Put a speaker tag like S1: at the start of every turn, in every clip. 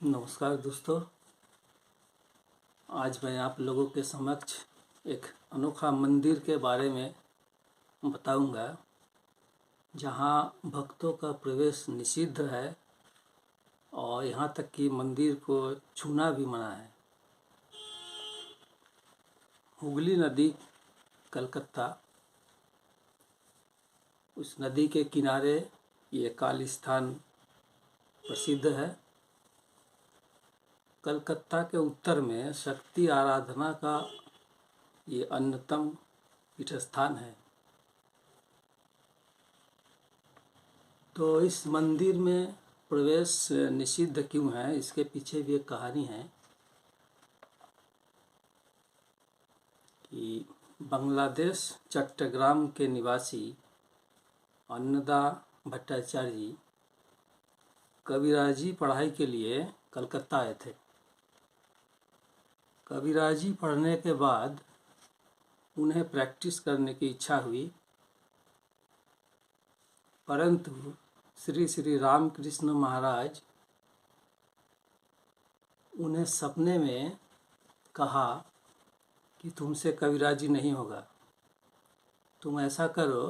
S1: नमस्कार दोस्तों। आज मैं आप लोगों के समक्ष एक अनोखा मंदिर के बारे में बताऊंगा, जहां भक्तों का प्रवेश निषिद्ध है और यहां तक कि मंदिर को छूना भी मना है। हुगली नदी, कलकत्ता। उस नदी के किनारे ये काली स्थान प्रसिद्ध है। कलकत्ता के उत्तर में शक्ति आराधना का ये अन्यतम पीठ स्थान है। तो इस मंदिर में प्रवेश निषिद्ध क्यों है, इसके पीछे भी एक कहानी है कि बांग्लादेश चट्टग्राम के निवासी अन्नदा भट्टाचार्य जी कविराजी पढ़ाई के लिए कलकत्ता आए थे। कविराजी पढ़ने के बाद उन्हें प्रैक्टिस करने की इच्छा हुई, परंतु श्री श्री रामकृष्ण महाराज उन्हें सपने में कहा कि तुमसे कविराजी नहीं होगा। तुम ऐसा करो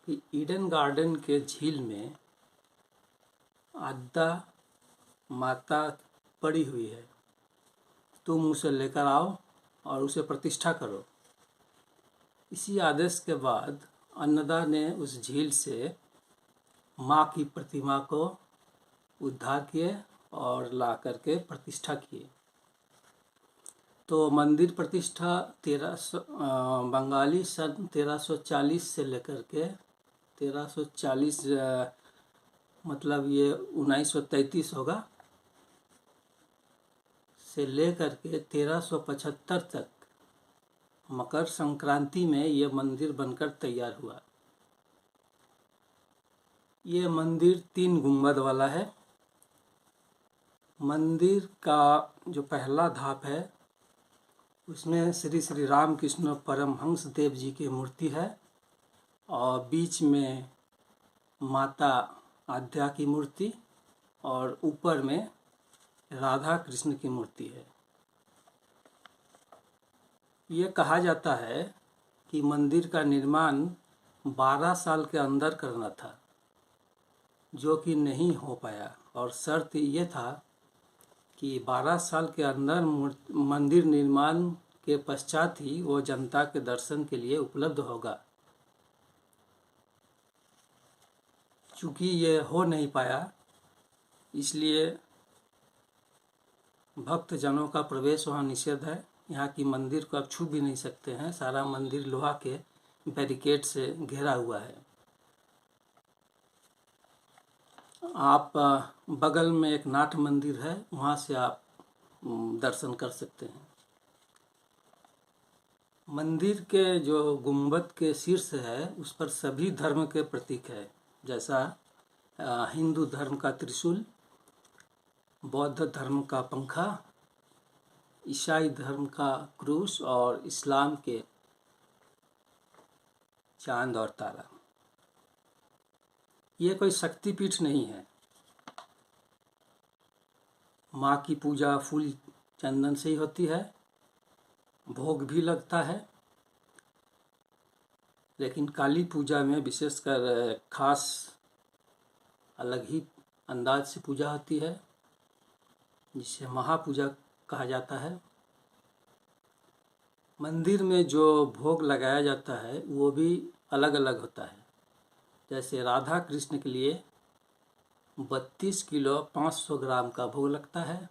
S1: कि ईडन गार्डन के झील में आद्या माता पड़ी हुई है, तुम उसे लेकर आओ और उसे प्रतिष्ठा करो। इसी आदेश के बाद अन्नदा ने उस झील से माँ की प्रतिमा को उद्धार किए और ला करके प्रतिष्ठा किए। तो मंदिर प्रतिष्ठा बंगाली सन 1340 से लेकर के 1340 मतलब ये 1933 होगा, से लेकर के 1375 तक मकर संक्रांति में ये मंदिर बनकर तैयार हुआ। ये मंदिर 3 गुंबद वाला है। मंदिर का जो पहला धाप है उसमें श्री श्री रामकृष्ण परमहंस देव जी की मूर्ति है और बीच में माता आद्या की मूर्ति और ऊपर में राधा कृष्ण की मूर्ति है। ये कहा जाता है कि मंदिर का निर्माण 12 साल के अंदर करना था, जो कि नहीं हो पाया, और शर्त ये था कि 12 साल के अंदर मंदिर निर्माण के पश्चात ही वो जनता के दर्शन के लिए उपलब्ध होगा। चूँकि ये हो नहीं पाया, इसलिए भक्त जनों का प्रवेश वहाँ निषेध है। यहाँ की मंदिर को आप छू भी नहीं सकते हैं। सारा मंदिर लोहा के बैरिकेड से घेरा हुआ है। आप बगल में एक नाट मंदिर है, वहाँ से आप दर्शन कर सकते हैं। मंदिर के जो गुंबद के शीर्ष है उस पर सभी धर्म के प्रतीक है, जैसा हिंदू धर्म का त्रिशूल, बौद्ध धर्म का पंखा, ईसाई धर्म का क्रूस और इस्लाम के चांद और तारा। ये कोई शक्तिपीठ नहीं है। माँ की पूजा फूल चंदन से ही होती है, भोग भी लगता है, लेकिन काली पूजा में विशेषकर खास अलग ही अंदाज से पूजा होती है, जिसे महापूजा कहा जाता है। मंदिर में जो भोग लगाया जाता है वो भी अलग अलग होता है। जैसे राधा कृष्ण के लिए 32 किलो 500 ग्राम का भोग लगता है।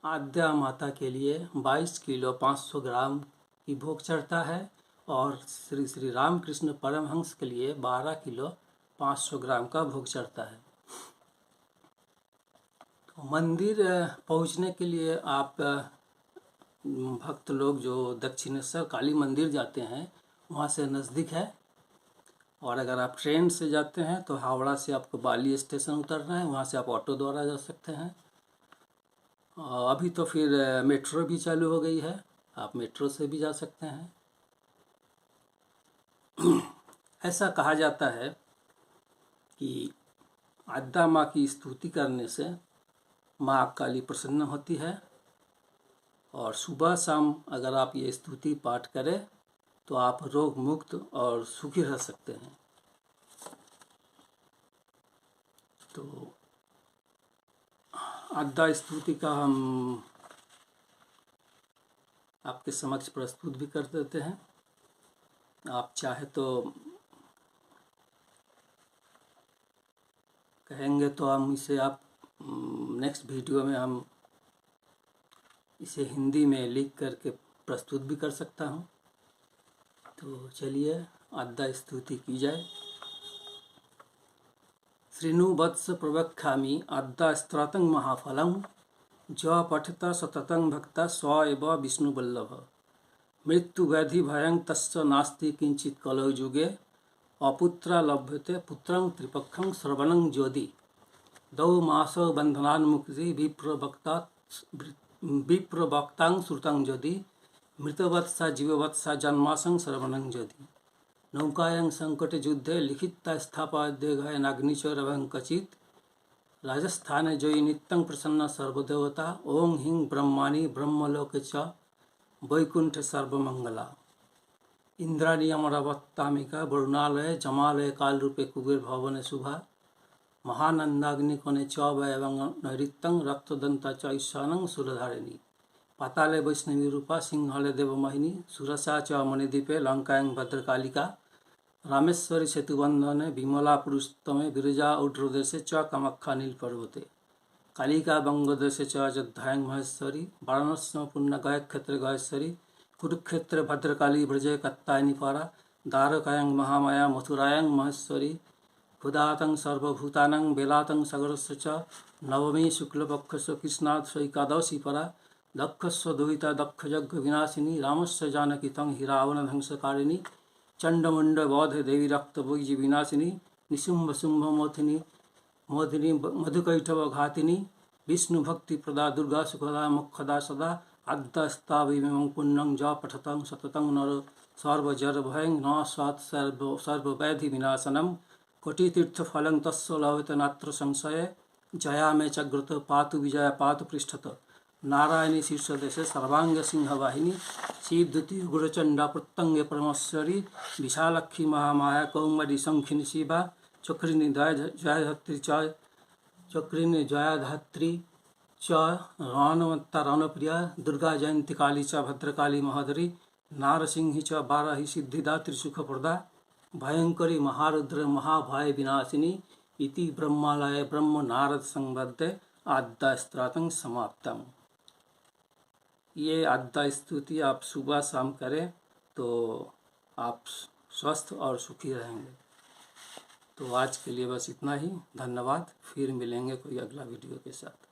S1: आद्या माता के लिए 22 किलो 500 ग्राम की भोग चढ़ता है और श्री श्री रामकृष्ण परमहंस के लिए 12 किलो 500 ग्राम का भोग चढ़ता है। तो मंदिर पहुंचने के लिए आप भक्त लोग जो दक्षिणेश्वर काली मंदिर जाते हैं वहाँ से नज़दीक है, और अगर आप ट्रेन से जाते हैं तो हावड़ा से आपको बाली स्टेशन उतरना है, वहाँ से आप ऑटो द्वारा जा सकते हैं। अभी तो फिर मेट्रो भी चालू हो गई है, आप मेट्रो से भी जा सकते हैं। ऐसा कहा जाता है कि आद्या माँ की स्तुति करने से माँ काली प्रसन्न होती है। और सुबह शाम अगर आप ये स्तुति पाठ करें तो आप रोग मुक्त और सुखी रह सकते हैं। तो आद्या स्तुति का हम आपके समक्ष प्रस्तुत भी कर देते हैं। आप चाहे तो कहेंगे तो हम इसे आप नेक्स्ट वीडियो में हम इसे हिंदी में लिख करके प्रस्तुत भी कर सकता हूँ। तो चलिए आद्या स्तुति की जाए। श्रीनु वत्स प्रवक्ष्यामि आद्यास्त्रातं महाफलं ज पठित सततं भक्ता स एव विष्णुवल्लभ। मृत्यु व्याधि भयं तस्य नास्ति किंचित कलौ युगे अपुत्रा लभ्यते पुत्रं त्रिपक्षं श्रवणं ज्योति। दौ मासौ बन्धनान्मुक्ति विप्रवक्तां श्रुतं ज्योति। मृतवत्सा जीववत्सा जन्मासं श्रवणं ज्योति। नौकायां संकटे युद्धे लिखिता स्थापद्य गायनाग्निचरवं कचित्। राजस्थाने जयी नित्यं प्रसन्न सर्वदेवता। ओं हिं ब्रह्माणि ब्रह्मलोके च वैकुंठ सर्वमंगला। इंद्राणी अमरावत्तामिका वरुणालय जमालय काल रूपे कुबेर भवन शुभा। महानंदाग्निकोणे च वैवं नैऋत्यं रक्तदंता च ईशानं शूलधारिणी। पाताले वैष्णवी रूपा सिंहाले देवमोहिनी। सुरसा च मणिद्वीपे लंकायां भद्रकालिका। रामेश्वरी सेतुबंधने विमला पुरुषोत्तमे विरजा ऊर्ध्वदेशे च कामाख्या नीलपर्वते। कालिका बंगदेशे च अयोध्यायां महेश्वरी। वाराणस्यां पुण्यगयाक्षेत्रे गयेश्वरी। कुरुक्षेत्रे भद्रकाली ब्रजे कात्यायनी पारा। द्वारकायां महामाया मथुरायां महेश्वरी। हुदातं सर्वभूतानां बेलातं सागरस्य च। नवमी शुक्लपक्षस्य कृष्णात् एकादशी परा। दक्षस्य दुहिता दक्षयज्ञ विनाशिनी। रामस्य जानकीतं हि रावणध्वंसकारिणी। चंडमुंड बौध देवी रक्तबीज विनाशिनी। निशुंभ शुंभ मोधिनी मधुकैटभ घातिनी। विष्णु भक्ति प्रदा दुर्गा सुखदा मुखदा सदा। आद्यास्ताविमं पुण्यं ज पठतं सततं नर सर्वजर भयं न सात् सर्वव्याधि विनाशनम्। कोटितीर्थफलं तस्य लभते नात्र संशय। जया मे चग्रत पातु विजया पातु पृष्ठत। नारायणी शीर्षदेशे सर्वांग सिंहवाहिनी। शिवदूती गुरुचंडा प्रत्यंगे परमेश्वरी। विशालक्षी महामाया कौमरी शंखिनी शिवा। चक्रिणी जयधात्री च चक्रिणी जयधात्री च रणवत्ता रणप्रिया। दुर्गा जयंती काली च भद्रकाली महोदरी। नारसिंही च बाराही सिद्धिदात्री सुखप्रदा। भयंकरी महारुद्र महाभय विनाशिनी। इति ब्रह्मालय ब्रह्म नारद संबद्धे आद्यास्त्रातं समाप्तम्। ये आद्या स्तुति आप सुबह शाम करें तो आप स्वस्थ और सुखी रहेंगे। तो आज के लिए बस इतना ही। धन्यवाद। फिर मिलेंगे कोई अगला वीडियो के साथ।